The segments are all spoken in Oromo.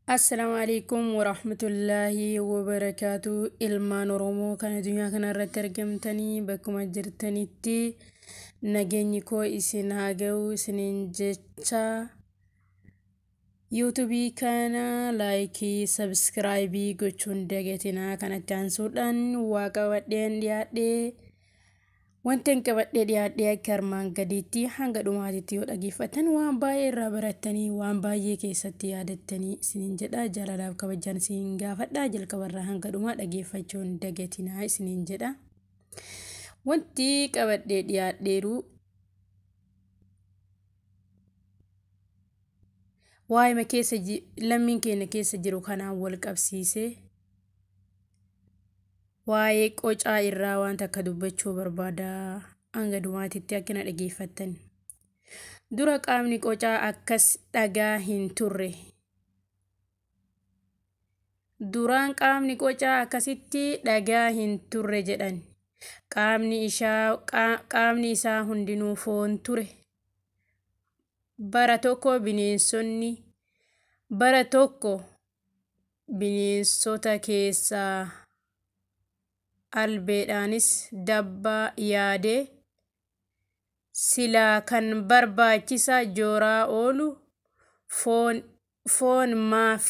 السلام عليكم ورحمة الله وبركاته. إلمان رومو كان دنيا كان رترجمتني بكم أجرتني تي نجني كو إسن هاجو سنين جتشا يوتيوبي كان لايكي سبسكرايبي قوشون دقيتنا كانت تانسودان واقا ودين دي wanten qabadhe dhiyaadhee karmaan gadiitti hanga dhumaatitti yoo dhageeffatan waan baay'ee irraa barattanii waan baay'ee keessatti yaadattanii isiniin jedha. Jaalalaaf kabajaan isiniin gaafadha. Jalqabarraa hanga dhumaa dhageeffachuun dagatinaa isiniin jedha. Wanti qabadhee dhiyaadheeru waa'ima keessa lammiin keenya keessa jiru kanaan wal qabsiisee waa'ee qocaa irraa waan takka dubbachuu barbaada. Hanga dhumaatitti akkana dhageeffattan. Dura qaamni qocaa akkas dhagaa hin turre. Duraan qaamni qocaa akkasitti dhagaa hin turre jedhan. Qaamni isaa hundinuu foon ture. Bara tokko bineensota keessaa albeedhaanis dabbaa yaade silaa kan barbaachisa jooraa oolu foon maaf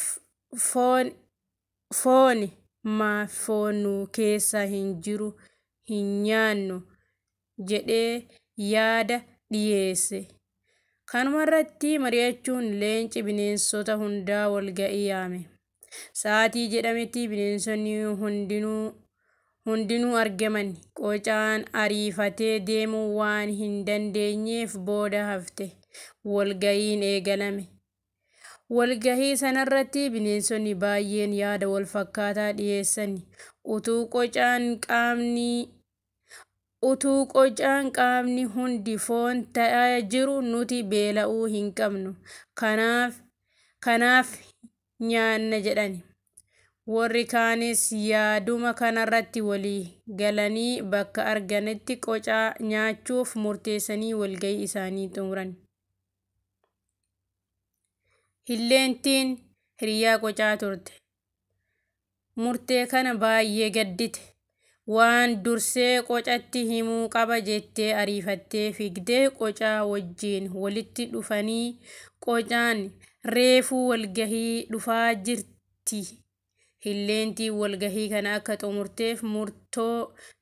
foonu keessa hin jiru hin nyaannu jedhee yaada dhiyeesse. Kanumarratti mari'achuun leenci bineensota hundaa walga'ii yaame. Sa'aatii jedhametti bineensonni hundinuu argaman. Qocaan ariifatee deemuu waan hin dandeenyeef booda hafte. Walga'iin eegalame. Walga'ii sanarratti bineensonni baay'een yaada wal fakkaataa dhiyeessan. Utuu qocaan qaamni hundi foon ta'aa jiru nuti beela'uu hin qabnu. Kanaaf nyaanna jedhani. Warri kaanis yaaduma kanarratti walii galanii bakka arganitti qocaa nyaachuuf murteessanii walga'ii isaanii xumuran. Hilleentiin hiriyaa qocaa turte. Murtee kana baay'ee gaddite. Waan dursee qocatti himuu qaba jettee ariifattee fiigdee qocaa wajjiin walitti dhufanii qocaan reefuu walgahii dhufaa jirti. Hilleentiin walgahii kana akka xumurteef murtoo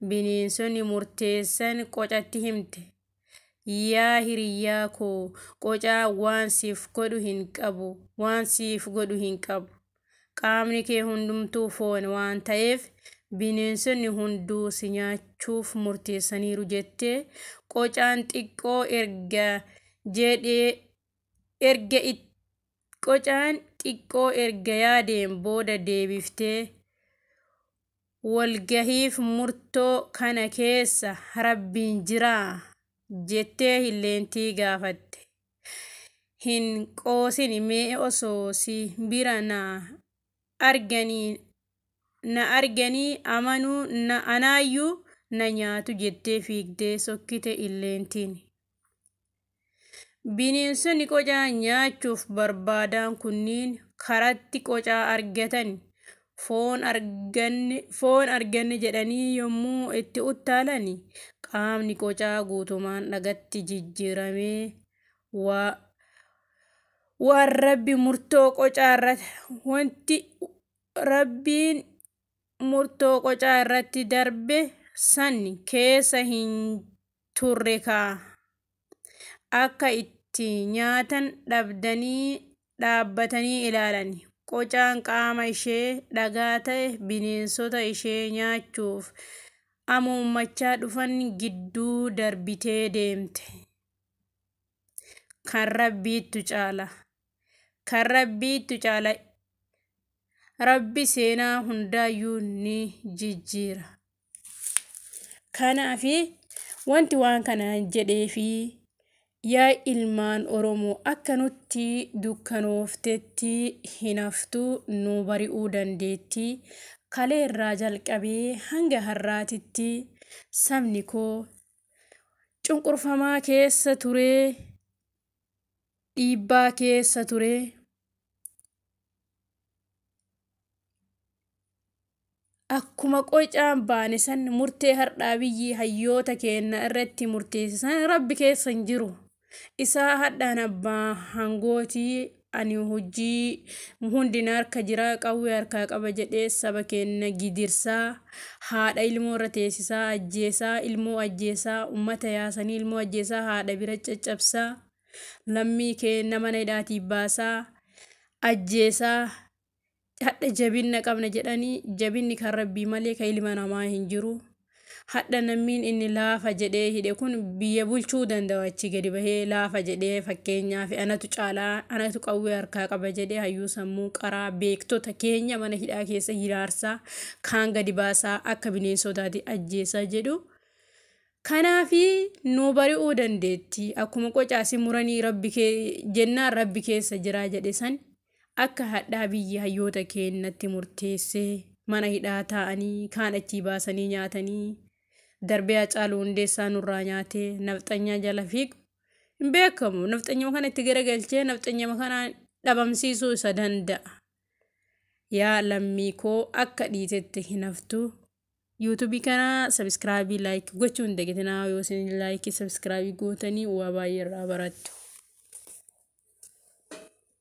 bineensonni murteessan qocatti himte. Yaa hiriyaa koo qocaa waan siif godhu hin qabu. Qaamni kee hundumtuu foon waan ta'eef bineensonni hunduu si nyaachuuf murteessaniiru jettee qocaan xiqqoo erga yaadeen booda deebiftee walgahiif murtoo kana keessa rabbiin jiraa jettee hilleentii gaafatte. Hin qoosin mee osoo si bira na arganii amanuu anaayyuu na nyaatu jettee fiigdee sokkite hilleentiin. Bineensonni qocaa nyaachuuf barbaadan kunniin karatti qocaa argatan foon arganne jedhanii yommuu itti uttaalan qaamni qocaa guutumaan dhagatti jijjiiramee waan rabbi murtoo qocaa irratti darbe san keessa hin turre kaa. Akka itti nyaatan dhaabbatanii ilaalan. Qocaan qaama ishee dhagaa ta'e bineensota ishee nyaachuuf amuummachaa dhufan gidduu darbitee deemte. Kan rabbiitu caala. Rabbi seenaa hundaayyuu ni jijjiira. Kanaafi wanti waan kana jedheefi yaa ilmaan Oromoo akka nutti dukkanooftetti hin haftu nu bari'uu dandeetti. Kalee irraa jalqabee hanga har'aatitti sabni koo cunqurfamaa keessa turee dhiibbaa keessa turee akkuma qocaan baane san murtee hardhaa biyyi hayyoota kenna irratti murteessisan rabbi keessa hin jiru. Isaa hadhaan abbaa hangootii ani hojii hundina harka jira qawwee harkaa qaba jedhee saba kenna gidirsaa haadha ilmoo irra teessisaa ajjeesaa ilmoo ajjeesaa ummata yaasanii ilmoo ajjeesaa haadha bira caccabsaa lammii kenna mana hidhaatii baasaa ajjeesaa hadha jabinna qabna jedhanii jabinni kan rabbii malee kan ilma namaa hin jiru. Hadha namni inni laafa jedhee hidhe kun biyya bulchuu danda'u achi gadi bahee laafa jedhee fakkeenyaaf anatu caalaa anatu qawwee harkaa qaba jedhee hayyuu sammuu qaraa beektota keenya mana hidhaa keessa hiraarsaa kaan gadi baasaa akka bineensotaatti ajjeesaa jedhu. Kanaafi nu bari'uu dandeetti akkuma qocaasi muranii rabbi jennaan rabbi keessa jiraa jedhe san akka hadhaa biyya hayyoota keenyatti murteessee mana hidhaa taa'anii kaan achi baasanii nyaatanii darbee Hacaaluu Hundeessaa nurraa nyaatee nafxanyaa jala fiigu hin beekamu. Nafxanyuma kana itti garagalchee nafxanyuma kana dhabamsiisuu isa danda'a. Yaa lammii koo akka dhiitetti hin haftu. YouTube kana subscribe like gochuun dagatana yoo isin like subscribe gootanii waa baay'ee irraa barattu.